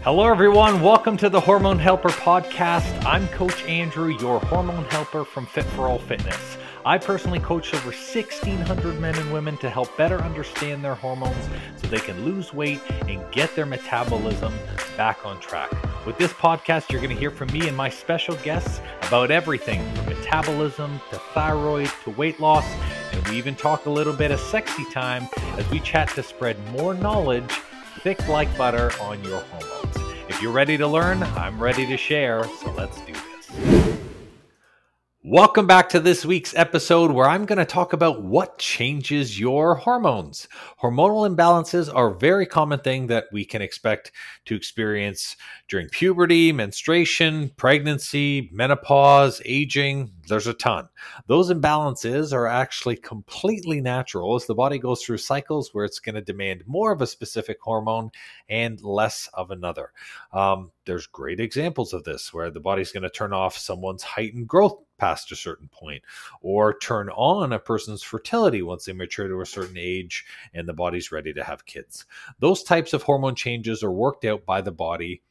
Hello, everyone. Welcome to the Hormone Helper podcast. I'm Coach Andrew, your hormone helper from Fit for All Fitness. I personally coach over 1,600 men and women to help better understand their hormones so they can lose weight and get their metabolism back on track. With this podcast, you're going to hear from me and my special guests about everything from metabolism to thyroid to weight loss. And we even talk a little bit of sexy time as we chat to spread more knowledge thick like butter on your hormones. If you're ready to learn, I'm ready to share, so let's do this. Welcome back to this week's episode where I'm going to talk about what changes your hormones. Hormonal imbalances are a very common thing that we can expect to experience during puberty, menstruation, pregnancy, menopause, aging. There's a ton. Those imbalances are actually completely natural as the body goes through cycles where it's going to demand more of a specific hormone and less of another. There's great examples of this where the body's going to turn off someone's heightened growth past a certain point, or turn on a person's fertility once they mature to a certain age and the body's ready to have kids. Those types of hormone changes are worked out by the body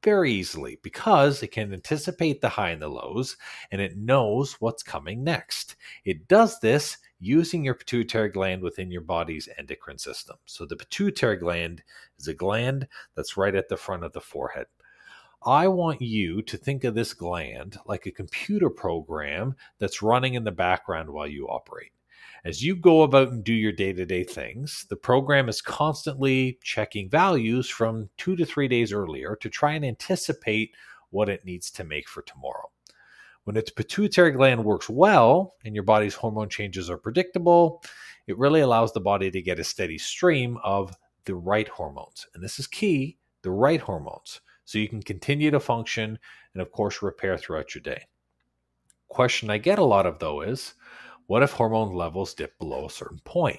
very easily because it can anticipate the high and the lows and it knows what's coming next. It does this using your pituitary gland within your body's endocrine system. So the pituitary gland is a gland that's right at the front of the forehead. I want you to think of this gland like a computer program that's running in the background while you operate. As you go about and do your day-to-day things, the program is constantly checking values from 2 to 3 days earlier to try and anticipate what it needs to make for tomorrow. When its pituitary gland works well and your body's hormone changes are predictable, it really allows the body to get a steady stream of the right hormones. And this is key, the right hormones. So you can continue to function and, of course, repair throughout your day. Question I get a lot of, though, is what if hormone levels dip below a certain point?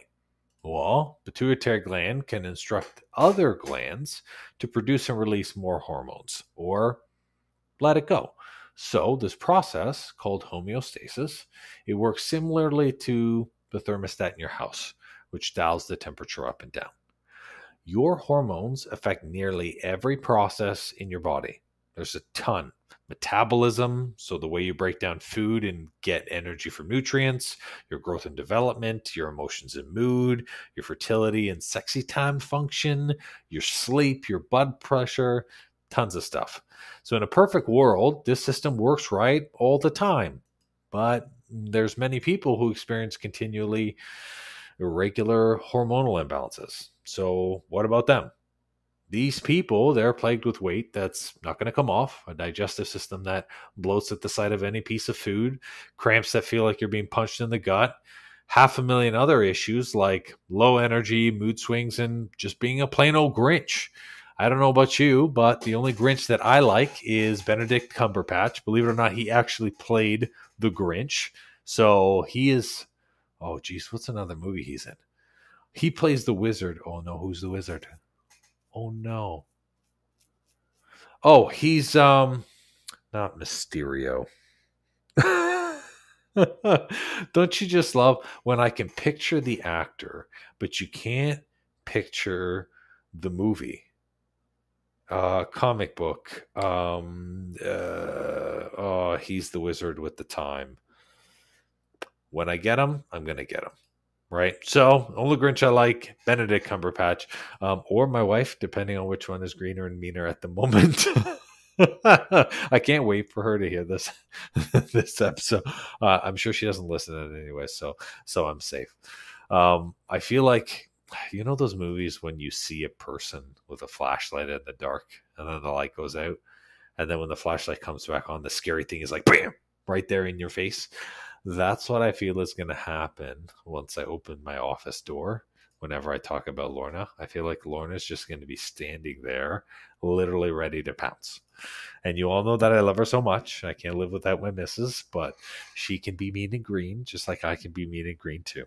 Well, pituitary gland can instruct other glands to produce and release more hormones or let it go. So this process, called homeostasis, it works similarly to the thermostat in your house, which dials the temperature up and down. Your hormones affect nearly every process in your body. There's a ton. Metabolism, so the way you break down food and get energy from nutrients, your growth and development, your emotions and mood, your fertility and sexy time function, your sleep, your blood pressure, tons of stuff. So in a perfect world, this system works right all the time. But there's many people who experience continually irregular hormonal imbalances. So what about them? These people, they're plagued with weight that's not going to come off, a digestive system that bloats at the sight of any piece of food, cramps that feel like you're being punched in the gut, 500,000 other issues like low energy, mood swings, and just being a plain old Grinch. I don't know about you, but the only Grinch that I like is Benedict Cumberbatch. Believe it or not, he actually played the Grinch. So he is, oh geez, what's another movie he's in? He plays the wizard. Oh no, who's the wizard? Oh no. Oh, he's not Mysterio. Don't you just love when I can picture the actor, but you can't picture the movie? Comic book. He's the wizard with the time. When I get him, I'm gonna get him. Right. So only Grinch I like, Benedict Cumberbatch, or my wife, depending on which one is greener and meaner at the moment. I can't wait for her to hear this episode. I'm sure she doesn't listen to it anyway, so I'm safe. I feel like, you know those movies when you see a person with a flashlight in the dark and then the light goes out, and then when the flashlight comes back on, the scary thing is like, bam, right there in your face. That's what I feel is going to happen once I open my office door. Whenever I talk about Lorna, I feel like Lorna's just going to be standing there, literally ready to pounce. And you all know that I love her so much. I can't live without my missus, but she can be mean and green, just like I can be mean and green too.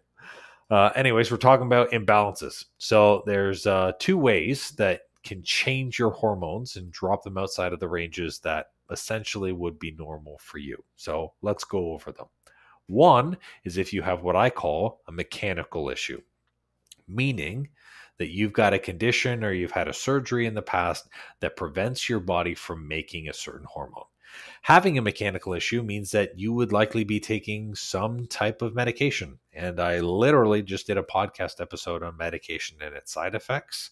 Anyways, we're talking about imbalances. So there's 2 ways that can change your hormones and drop them outside of the ranges that essentially would be normal for you. So let's go over them. One is if you have what I call a mechanical issue, meaning that you've got a condition or you've had a surgery in the past that prevents your body from making a certain hormone. Having a mechanical issue means that you would likely be taking some type of medication. And I literally just did a podcast episode on medication and its side effects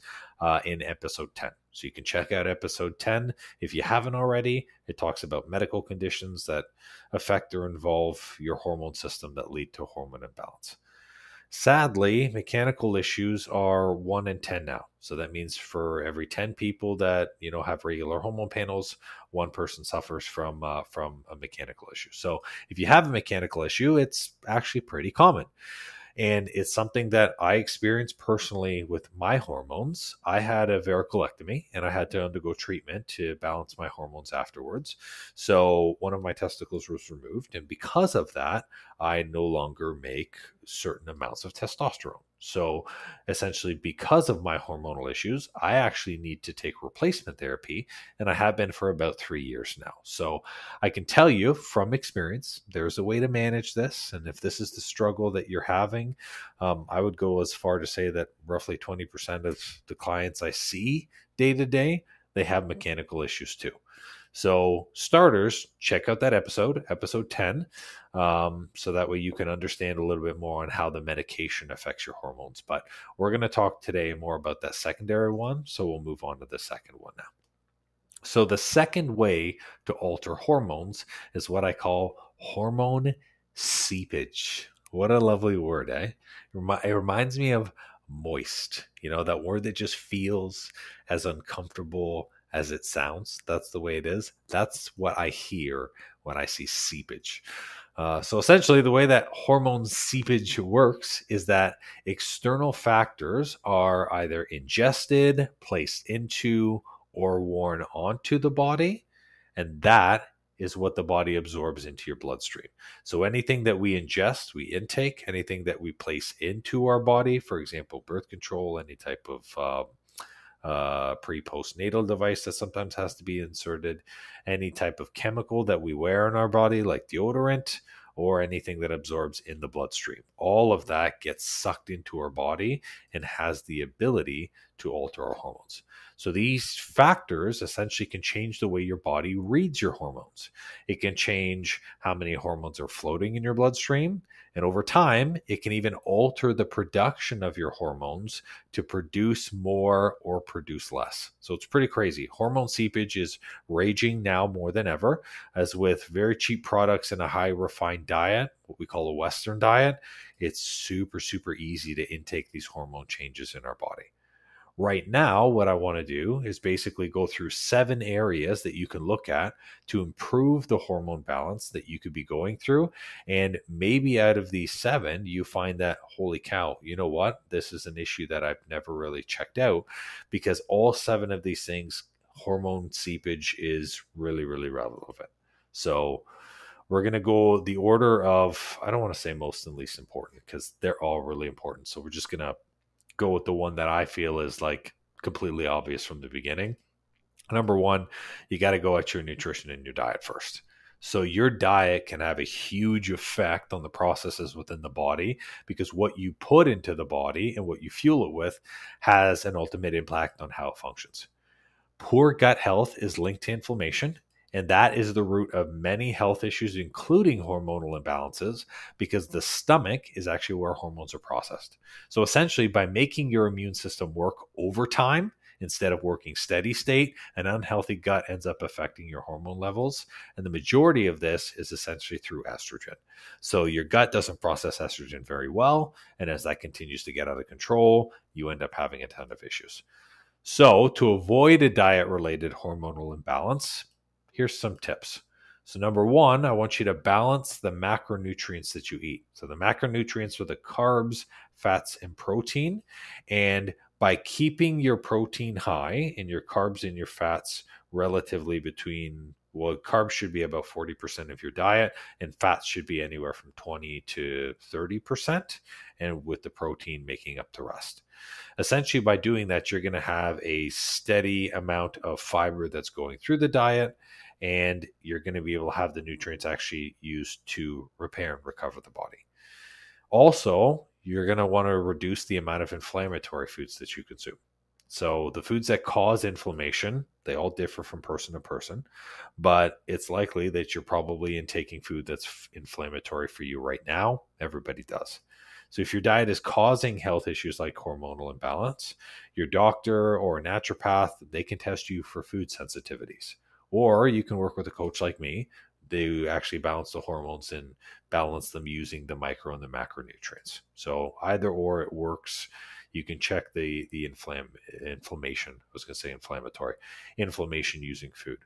in episode 10. So you can check out episode 10 if you haven't already. It talks about medical conditions that affect or involve your hormone system that lead to hormone imbalance. Sadly, mechanical issues are 1 in 10 now. So that means for every 10 people that have regular hormone panels, one person suffers from a mechanical issue. So if you have a mechanical issue, it's actually pretty common. And it's something that I experienced personally with my hormones. I had a varicolectomy and I had to undergo treatment to balance my hormones afterwards. So one of my testicles was removed. And because of that, I no longer make certain amounts of testosterone. So essentially, because of my hormonal issues, I actually need to take replacement therapy, and I have been for about 3 years now. So I can tell you from experience, there's a way to manage this. And if this is the struggle that you're having, I would go as far to say that roughly 20% of the clients I see day to day, they have mechanical issues too. So starters, check out that episode 10, so that way you can understand a little bit more on how the medication affects your hormones. But we're going to talk today more about that secondary one, so we'll move on to the second one now. So the second way to alter hormones is what I call hormone seepage. What a lovely word, eh? It reminds me of moist, that word that just feels as uncomfortable as it sounds. That's the way it is. That's what I hear when I see seepage. So essentially, the way that hormone seepage works is that external factors are either ingested, placed into, or worn onto the body, and that is what the body absorbs into your bloodstream. So anything that we ingest, we intake. Anything that we place into our body, for example, birth control, any type of pre-postnatal device that sometimes has to be inserted, any type of chemical that we wear in our body like deodorant, or anything that absorbs in the bloodstream. All of that gets sucked into our body and has the ability to alter our hormones. So these factors essentially can change the way your body reads your hormones. It can change how many hormones are floating in your bloodstream. And over time, it can even alter the production of your hormones to produce more or produce less. So it's pretty crazy. Hormone seepage is raging now more than ever, as with very cheap products and a high refined diet, what we call a Western diet, it's super, super easy to intake these hormone changes in our body. Right now, what I want to do is basically go through 7 areas that you can look at to improve the hormone balance that you could be going through. And maybe out of these 7, you find that, holy cow, you know what? This is an issue that I've never really checked out, because all 7 of these things, hormone seepage is really, really relevant. So we're going to go the order of, I don't want to say most and least important, because they're all really important. So we're just going to go with the one that I feel is like completely obvious from the beginning. Number 1, you got to go at your nutrition and your diet first. So your diet can have a huge effect on the processes within the body, because what you put into the body and what you fuel it with has an ultimate impact on how it functions. Poor gut health is linked to inflammation. And that is the root of many health issues, including hormonal imbalances, because the stomach is actually where hormones are processed. So essentially, by making your immune system work overtime instead of working steady state, an unhealthy gut ends up affecting your hormone levels. And the majority of this is essentially through estrogen. So your gut doesn't process estrogen very well. And as that continues to get out of control, you end up having a ton of issues. So to avoid a diet-related hormonal imbalance, here's some tips. So number 1, I want you to balance the macronutrients that you eat. So the macronutrients are the carbs, fats, and protein. And by keeping your protein high and your carbs and your fats relatively between, well, carbs should be about 40% of your diet, and fats should be anywhere from 20 to 30%, and with the protein making up the rest. Essentially, by doing that, you're going to have a steady amount of fiber that's going through the diet, and you're going to be able to have the nutrients actually used to repair and recover the body. Also, you're going to want to reduce the amount of inflammatory foods that you consume. So the foods that cause inflammation, they all differ from person to person, but it's likely that you're probably intaking food that's inflammatory for you right now. Everybody does. So if your diet is causing health issues like hormonal imbalance, your doctor or a naturopath, they can test you for food sensitivities. Or you can work with a coach like me. They actually balance the hormones and balance them using the micro and the macronutrients. So either or, it works. You can check the inflammation. I was going to say inflammatory inflammation using food.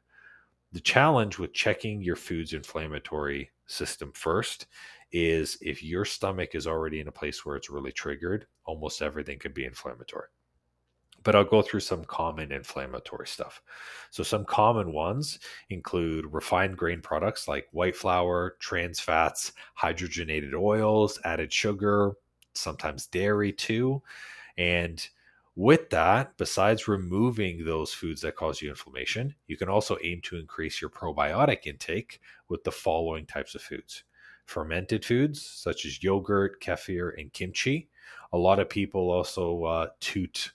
The challenge with checking your food's inflammatory system first is if your stomach is already in a place where it's really triggered, almost everything can be inflammatory. But I'll go through some common inflammatory stuff. So some common ones include refined grain products like white flour, trans fats, hydrogenated oils, added sugar, sometimes dairy too. And with that, besides removing those foods that cause you inflammation, you can also aim to increase your probiotic intake with the following types of foods. Fermented foods such as yogurt, kefir, and kimchi. A lot of people also toot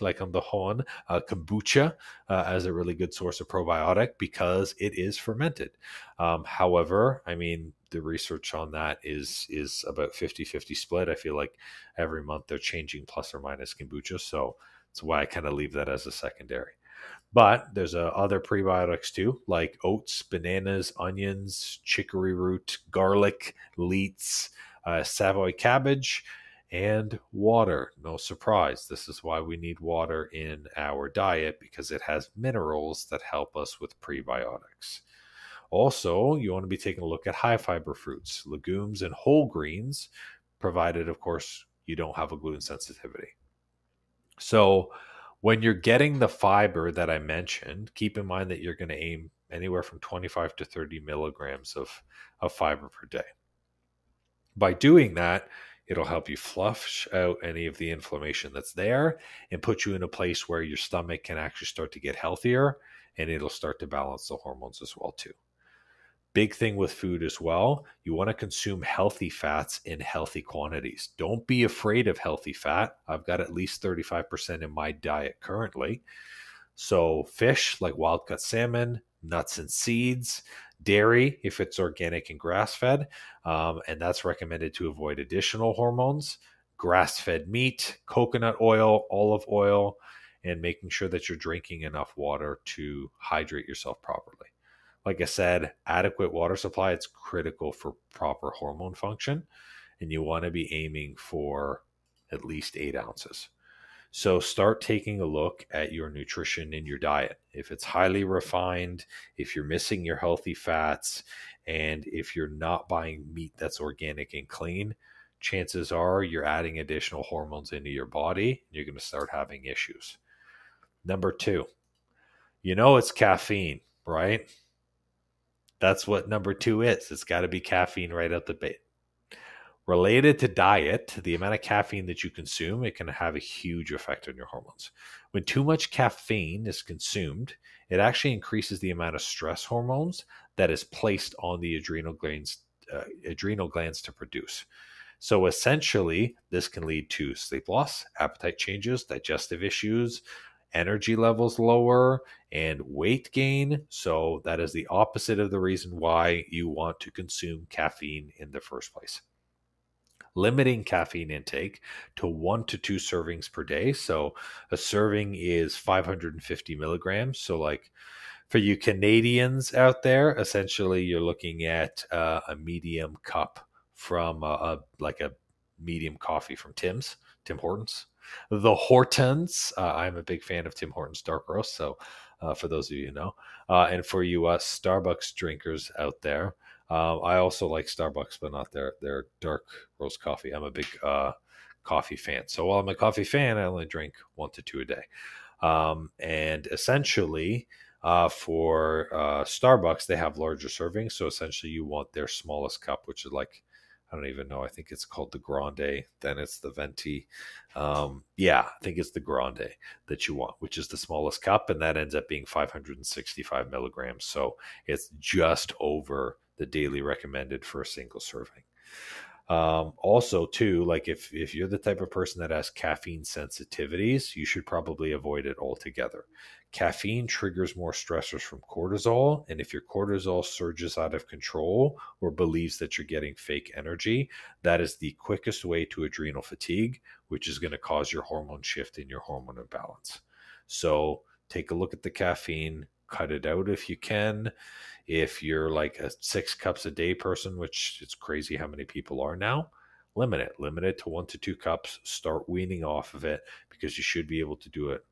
like on the horn, kombucha as a really good source of probiotic because it is fermented. However, I mean, the research on that is about 50-50 split. I feel like every month they're changing plus or minus kombucha. So that's why I kind of leave that as a secondary. But there's other prebiotics too, like oats, bananas, onions, chicory root, garlic, leeks, Savoy cabbage, and water. No surprise. This is why we need water in our diet, because it has minerals that help us with prebiotics. Also, you want to be taking a look at high fiber fruits, legumes, and whole grains, provided, of course, you don't have a gluten sensitivity. So when you're getting the fiber that I mentioned, keep in mind that you're going to aim anywhere from 25 to 30 milligrams of fiber per day. By doing that, it'll help you flush out any of the inflammation that's there and put you in a place where your stomach can actually start to get healthier, and it'll start to balance the hormones as well too. Big thing with food as well, you want to consume healthy fats in healthy quantities. Don't be afraid of healthy fat. I've got at least 35% in my diet currently. So fish like wild caught salmon, nuts and seeds, dairy if it's organic and grass-fed, and that's recommended to avoid additional hormones, grass-fed meat, coconut oil, olive oil, and making sure that you're drinking enough water to hydrate yourself properly. Like I said, adequate water supply, it's critical for proper hormone function, and you want to be aiming for at least 8 ounces. So start taking a look at your nutrition in your diet. If it's highly refined, if you're missing your healthy fats, and if you're not buying meat that's organic and clean, chances are you're adding additional hormones into your body. You're going to start having issues. Number 2, it's caffeine, right? That's what number 2 is. It's got to be caffeine right out the gate. Related to diet, the amount of caffeine that you consume, it can have a huge effect on your hormones. When too much caffeine is consumed, it actually increases the amount of stress hormones that is placed on the adrenal glands to produce. So essentially, this can lead to sleep loss, appetite changes, digestive issues, energy levels lower, and weight gain. So that is the opposite of the reason why you want to consume caffeine in the first place. Limiting caffeine intake to 1 to 2 servings per day. So a serving is 550 milligrams. So like for you Canadians out there, essentially you're looking at a medium cup from a medium coffee from Tim Hortons. The Hortons, I'm a big fan of Tim Hortons dark roast. So for those of you who know, and for you Starbucks drinkers out there, I also like Starbucks, but not their dark roast coffee. I'm a big coffee fan. So while I'm a coffee fan, I only drink 1 to 2 a day. And essentially, for Starbucks, they have larger servings. So essentially, you want their smallest cup, which is like, I don't even know. I think it's called the Grande. Then it's the Venti. I think it's the Grande that you want, which is the smallest cup. And that ends up being 565 milligrams. So it's just over the daily recommended for a single serving. Also, too, like if you're the type of person that has caffeine sensitivities, you should probably avoid it altogether. Caffeine triggers more stressors from cortisol, and if your cortisol surges out of control or believes that you're getting fake energy, that is the quickest way to adrenal fatigue, which is going to cause your hormone shift in your hormone imbalance. So take a look at the caffeine, cut it out if you can. If you're like a 6 cups a day person, which it's crazy how many people are now, limit it to 1 to 2 cups. Start weaning off of it, because you should be able to do it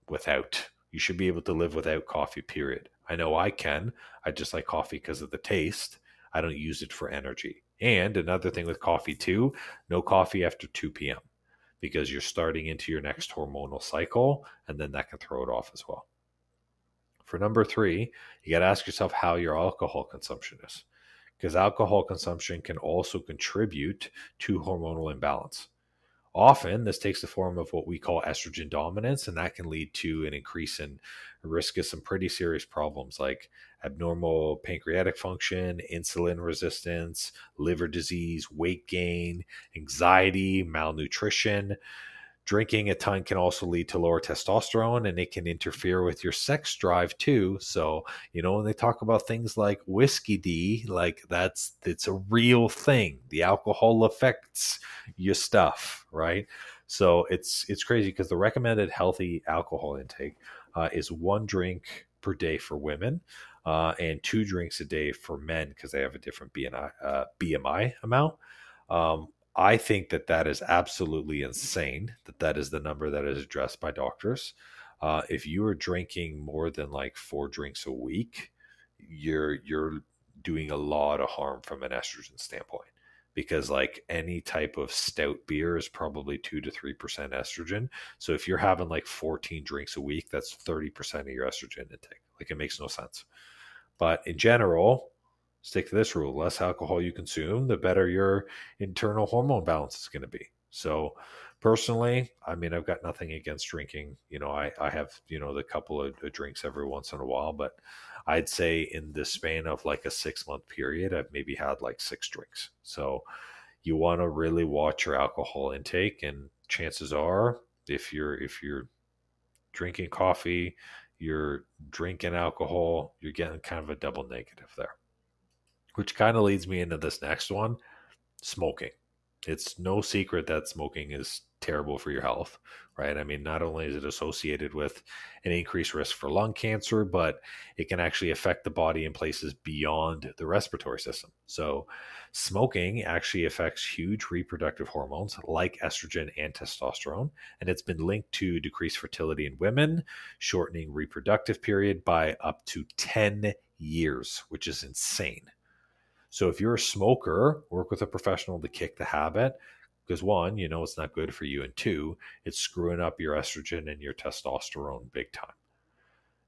without. You should be able to live without coffee, period. I know I can. I just like coffee because of the taste. I don't use it for energy. And another thing with coffee too, no coffee after 2 p.m. because you're starting into your next hormonal cycle, and then that can throw it off as well. For number 3, you got to ask yourself how your alcohol consumption is, because alcohol consumption can also contribute to hormonal imbalance. Often, this takes the form of what we call estrogen dominance, and that can lead to an increase in risk of some pretty serious problems like abnormal pancreatic function, insulin resistance, liver disease, weight gain, anxiety, malnutrition. Drinking a ton can also lead to lower testosterone, and it can interfere with your sex drive too. So, when they talk about things like whiskey D, like it's a real thing. The alcohol affects your stuff, right? So it's crazy, because the recommended healthy alcohol intake is 1 drink per day for women, and 2 drinks a day for men, because they have a different BMI amount. I think that is absolutely insane, that is the number that is addressed by doctors. If you are drinking more than like 4 drinks a week, you're doing a lot of harm from an estrogen standpoint, because like any type of stout beer is probably 2 to 3% estrogen. So if you're having like 14 drinks a week, that's 30% of your estrogen intake. Like, it makes no sense. But in general, stick to this rule: less alcohol you consume, the better your internal hormone balance is going to be. So personally, I mean, I've got nothing against drinking. I have, the couple of drinks every once in a while, but I'd say in the span of like a 6-month period, I've maybe had like 6 drinks. So you want to really watch your alcohol intake, and chances are, if you're drinking coffee, you're drinking alcohol, you're getting kind of a double negative there. Which kind of leads me into this next one: smoking. It's no secret that smoking is terrible for your health, right? I mean, not only is it associated with an increased risk for lung cancer, but it can actually affect the body in places beyond the respiratory system. So, smoking actually affects huge reproductive hormones like estrogen and testosterone, and it's been linked to decreased fertility in women, shortening reproductive period by up to 10 years, which is insane. So if you're a smoker, work with a professional to kick the habit, because 1, it's not good for you, and 2, it's screwing up your estrogen and your testosterone big time.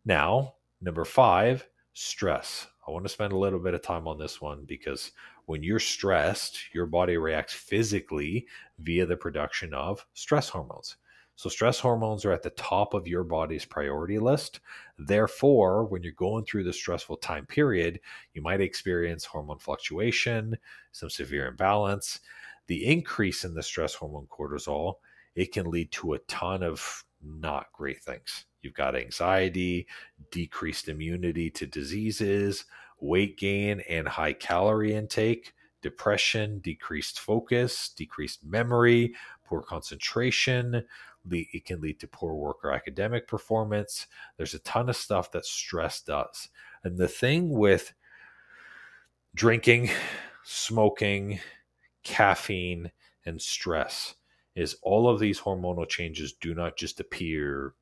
Now, number 5, stress. I want to spend a little bit of time on this one, because when you're stressed, your body reacts physically via the production of stress hormones. So stress hormones are at the top of your body's priority list. Therefore, when you're going through the stressful time period, you might experience hormone fluctuation, some severe imbalance. The increase in the stress hormone cortisol, it can lead to a ton of not great things. You've got anxiety, decreased immunity to diseases, weight gain and high calorie intake, depression, decreased focus, decreased memory, poor concentration. It can lead to poor work or academic performance. There's a ton of stuff that stress does. And the thing with drinking, smoking, caffeine, and stress is all of these hormonal changes do not just appear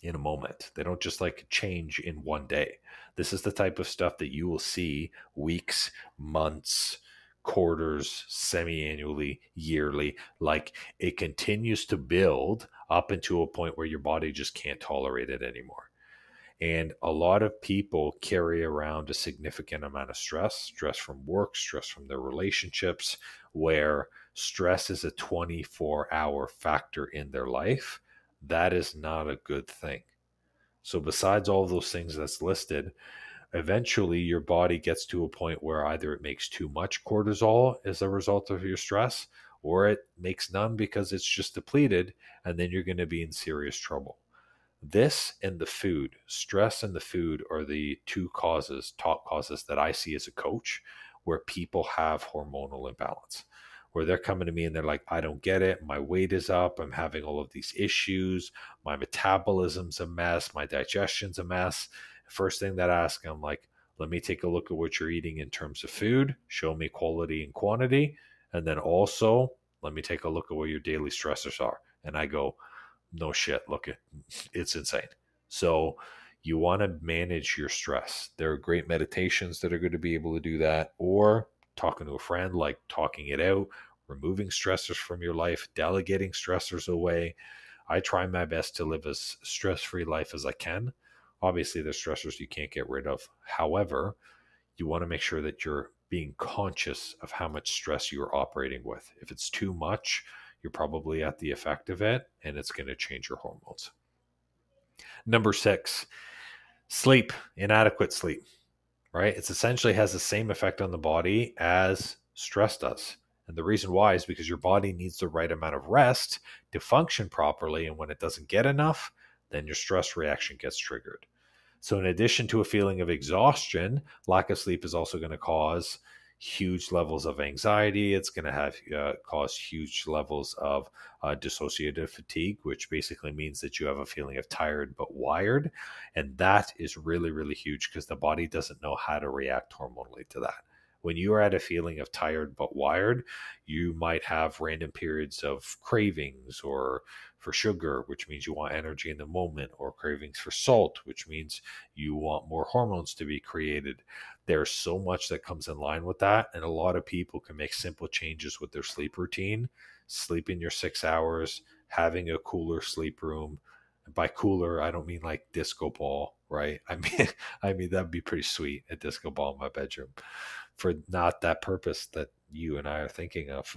in a moment. They don't just like change in one day. This is the type of stuff that you will see weeks, months, quarters, semi-annually, yearly. Like, it continues to build up into a point where your body just can't tolerate it anymore. And a lot of people carry around a significant amount of stress from work, stress from their relationships, where stress is a 24-hour factor in their life. That is not a good thing. So besides all of those things that's listed, eventually your body gets to a point where either it makes too much cortisol as a result of your stress, or it makes none because it's just depleted, and then you're going to be in serious trouble. This and the food, stress and the food, are the two top causes that I see as a coach where people have hormonal imbalance, where they're coming to me and they're like, I don't get it. My weight is up. I'm having all of these issues. My metabolism's a mess. My digestion's a mess. First thing that I ask, I'm like, let me take a look at what you're eating in terms of food. Show me quality and quantity. And then also, let me take a look at what your daily stressors are. And I go, no shit, look, it's insane. So you want to manage your stress. There are great meditations that are going to be able to do that, or talking to a friend, like talking it out, removing stressors from your life, delegating stressors away. I try my best to live as stress-free life as I can. Obviously, there's stressors you can't get rid of. However, you want to make sure that you're being conscious of how much stress you're operating with. If it's too much, you're probably at the effect of it, and it's going to change your hormones. Number 6, sleep, inadequate sleep, right? It essentially has the same effect on the body as stress does. And the reason why is because your body needs the right amount of rest to function properly. And when it doesn't get enough, then your stress reaction gets triggered. So in addition to a feeling of exhaustion, lack of sleep is also going to cause huge levels of anxiety. It's going to have cause huge levels of dissociative fatigue, which basically means that you have a feeling of tired but wired. And that is really, really huge because the body doesn't know how to react hormonally to that. When you are at a feeling of tired but wired, you might have random periods of cravings or for sugar, which means you want energy in the moment, or cravings for salt, which means you want more hormones to be created. There's so much that comes in line with that. And a lot of people can make simple changes with their sleep routine, sleeping your 6 hours, having a cooler sleep room. By cooler, I don't mean like disco ball, right? I mean that'd be pretty sweet, a disco ball in my bedroom, for not that purpose that you and I are thinking of,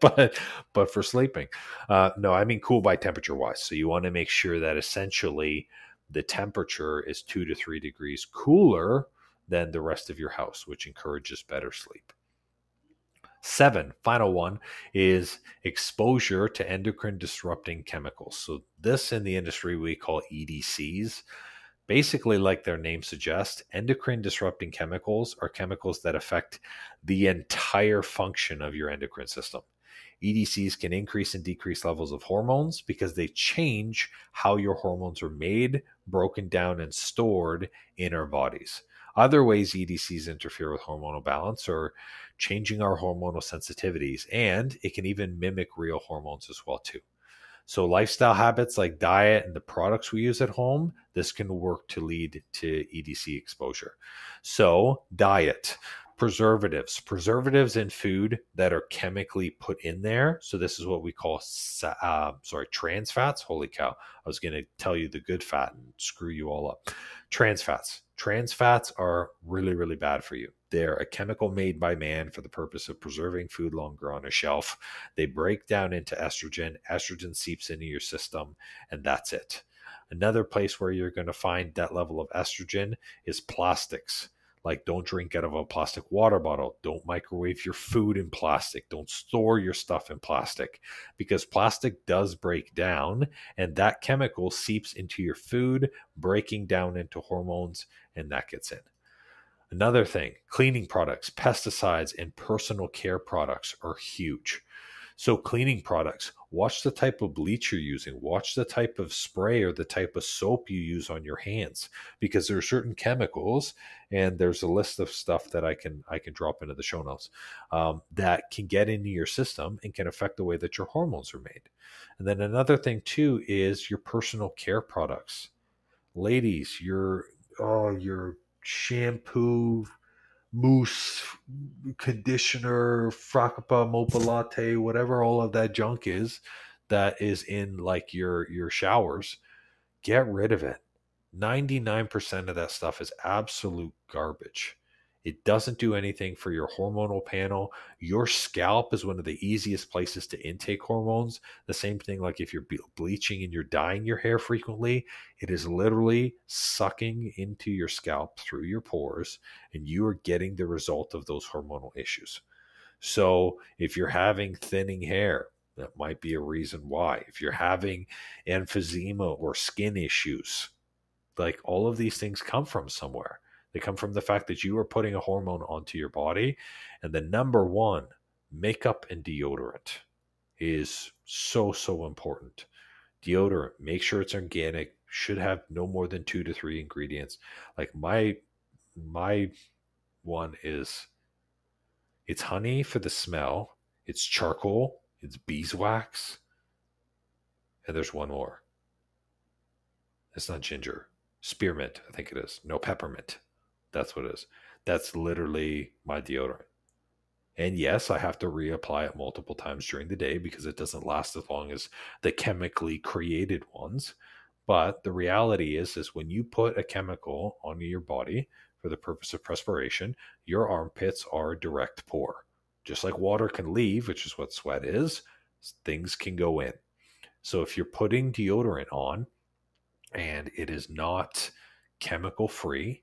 but for sleeping. No, I mean cool by temperature wise. So you want to make sure that essentially the temperature is 2 to 3 degrees cooler than the rest of your house, which encourages better sleep. 7, final one, is exposure to endocrine disrupting chemicals. So this in the industry we call EDCs. Basically, like their name suggests, endocrine disrupting chemicals are chemicals that affect the entire function of your endocrine system. EDCs can increase and decrease levels of hormones because they change how your hormones are made, broken down, and stored in our bodies. Other ways EDCs interfere with hormonal balance are changing our hormonal sensitivities, and it can even mimic real hormones as well too. So lifestyle habits like diet and the products we use at home, this can work to lead to EDC exposure. So diet, preservatives in food that are chemically put in there. So this is what we call, trans fats. Holy cow. I was going to tell you the good fat and screw you all up. Trans fats. Trans fats are really, really bad for you. They're a chemical made by man for the purpose of preserving food longer on a shelf. They break down into estrogen. Estrogen seeps into your system, and that's it. Another place where you're going to find that level of estrogen is plastics. Like, don't drink out of a plastic water bottle. Don't microwave your food in plastic. Don't store your stuff in plastic, because plastic does break down, and that chemical seeps into your food, breaking down into hormones, and that gets in. Another thing, cleaning products, pesticides, and personal care products are huge. So cleaning products, watch the type of bleach you're using, watch the type of spray or the type of soap you use on your hands, because there are certain chemicals, and there's a list of stuff that I can drop into the show notes, that can get into your system and can affect the way that your hormones are made. And then another thing too is your personal care products. Ladies, your shampoo, mousse, conditioner, frappa, mocha latte, whatever all of that junk is that is in like your showers, get rid of it. 99% of that stuff is absolute garbage. It doesn't do anything for your hormonal panel. Your scalp is one of the easiest places to intake hormones. The same thing, like if you're bleaching and you're dyeing your hair frequently, it is literally sucking into your scalp through your pores, and you are getting the result of those hormonal issues. So if you're having thinning hair, that might be a reason why. If you're having emphysema or skin issues, like all of these things come from somewhere. They come from the fact that you are putting a hormone onto your body. And the number one, makeup and deodorant is so, so important. Deodorant, make sure it's organic, should have no more than 2 to 3 ingredients. Like my one is, it's honey for the smell, it's charcoal, it's beeswax, and there's one more. It's not ginger. Spearmint, I think it is. No, peppermint. That's what it is. That's literally my deodorant. And yes, I have to reapply it multiple times during the day because it doesn't last as long as the chemically created ones. But the reality is when you put a chemical onto your body for the purpose of perspiration, your armpits are a direct pour. Just like water can leave, which is what sweat is, things can go in. So if you're putting deodorant on and it is not chemical free,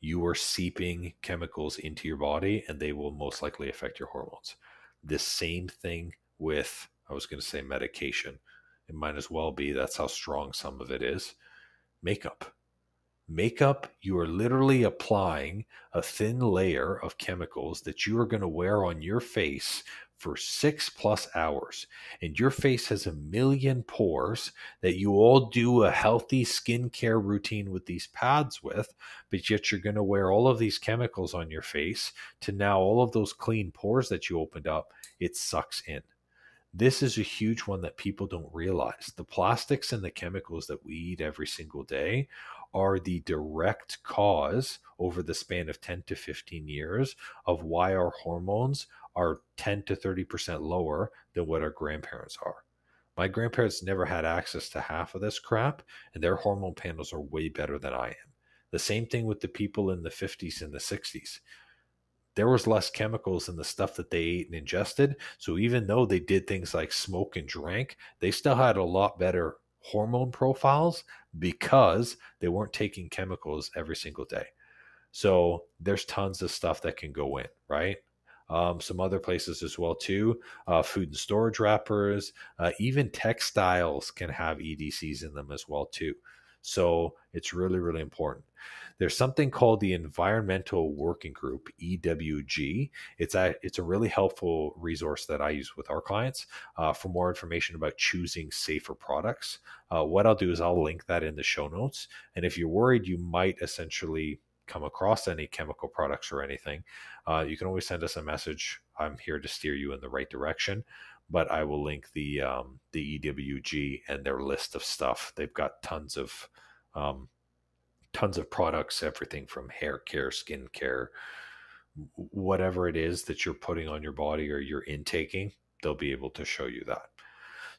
you are seeping chemicals into your body and they will most likely affect your hormones. The same thing with, I was going to say medication. It might as well be. That's how strong some of it is. Makeup. Makeup, you are literally applying a thin layer of chemicals that you are going to wear on your face for 6+ hours. And your face has 1 million pores that you all do a healthy skincare routine with these pads with, but yet you're going to wear all of these chemicals on your face to now all of those clean pores that you opened up, it sucks in. This is a huge one that people don't realize. The plastics and the chemicals that we eat every single day are the direct cause over the span of 10 to 15 years of why our hormones are 10 to 30% lower than what our grandparents are. My grandparents never had access to half of this crap, and their hormone panels are way better than I am. The same thing with the people in the 50s and the 60s. There was less chemicals in the stuff that they ate and ingested. So even though they did things like smoke and drank, they still had a lot better hormone profiles because they weren't taking chemicals every single day. So there's tons of stuff that can go in, right? Some other places as well too, food and storage wrappers, even textiles can have EDCs in them as well too. So it's really, really important. There's something called the Environmental Working Group, EWG. It's a really helpful resource that I use with our clients for more information about choosing safer products. What I'll do is I'll link that in the show notes. And if you're worried you might essentially come across any chemical products or anything, you can always send us a message. I'm here to steer you in the right direction. But I will link the EWG and their list of stuff. They've got tons of products, everything from hair care, skin care, whatever it is that you're putting on your body or you're intaking, they'll be able to show you that.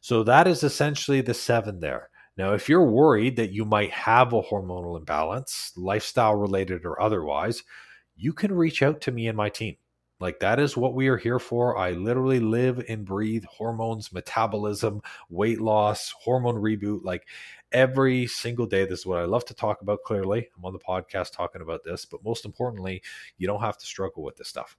So that is essentially the 7 there. Now, if you're worried that you might have a hormonal imbalance, lifestyle related or otherwise, you can reach out to me and my team. Like, that is what we are here for. I literally live and breathe hormones, metabolism, weight loss, hormone reboot, like every single day. This is what I love to talk about. Clearly, I'm on the podcast talking about this, but most importantly, you don't have to struggle with this stuff.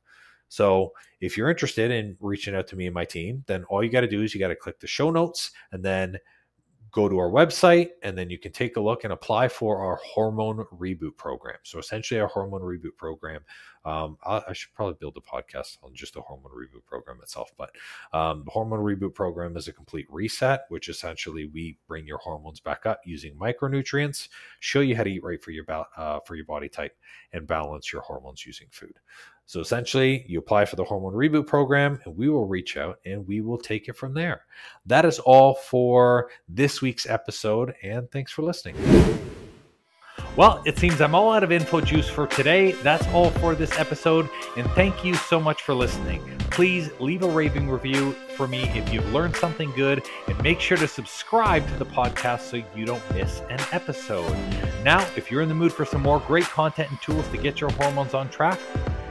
So if you're interested in reaching out to me and my team, then all you got to do is you got to click the show notes and then go to our website, and then you can take a look and apply for our hormone reboot program. So essentially our hormone reboot program, I should probably build a podcast on just the hormone reboot program itself, but the hormone reboot program is a complete reset, which essentially we bring your hormones back up using micronutrients, show you how to eat right for your body type, and balance your hormones using food. So essentially, you apply for the Hormone Reboot program, and we will reach out and we will take it from there. That is all for this week's episode, and thanks for listening. Well, it seems I'm all out of info juice for today. That's all for this episode, and thank you so much for listening. Please leave a raving review for me if you've learned something good, and make sure to subscribe to the podcast so you don't miss an episode. Now, if you're in the mood for some more great content and tools to get your hormones on track,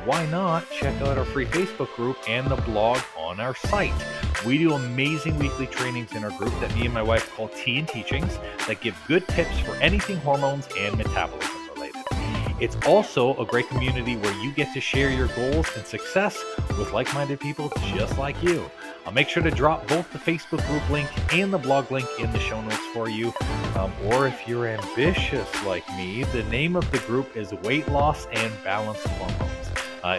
why not check out our free Facebook group and the blog on our site. We do amazing weekly trainings in our group that me and my wife call Tea and Teachings that give good tips for anything hormones and metabolism related. It's also a great community where you get to share your goals and success with like-minded people just like you. I'll make sure to drop both the Facebook group link and the blog link in the show notes for you. Or if you're ambitious like me, the name of the group is Weight Loss and Balanced Hormones.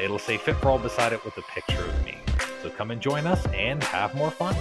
It'll say Fit for All beside it with a picture of me. So come and join us and have more fun.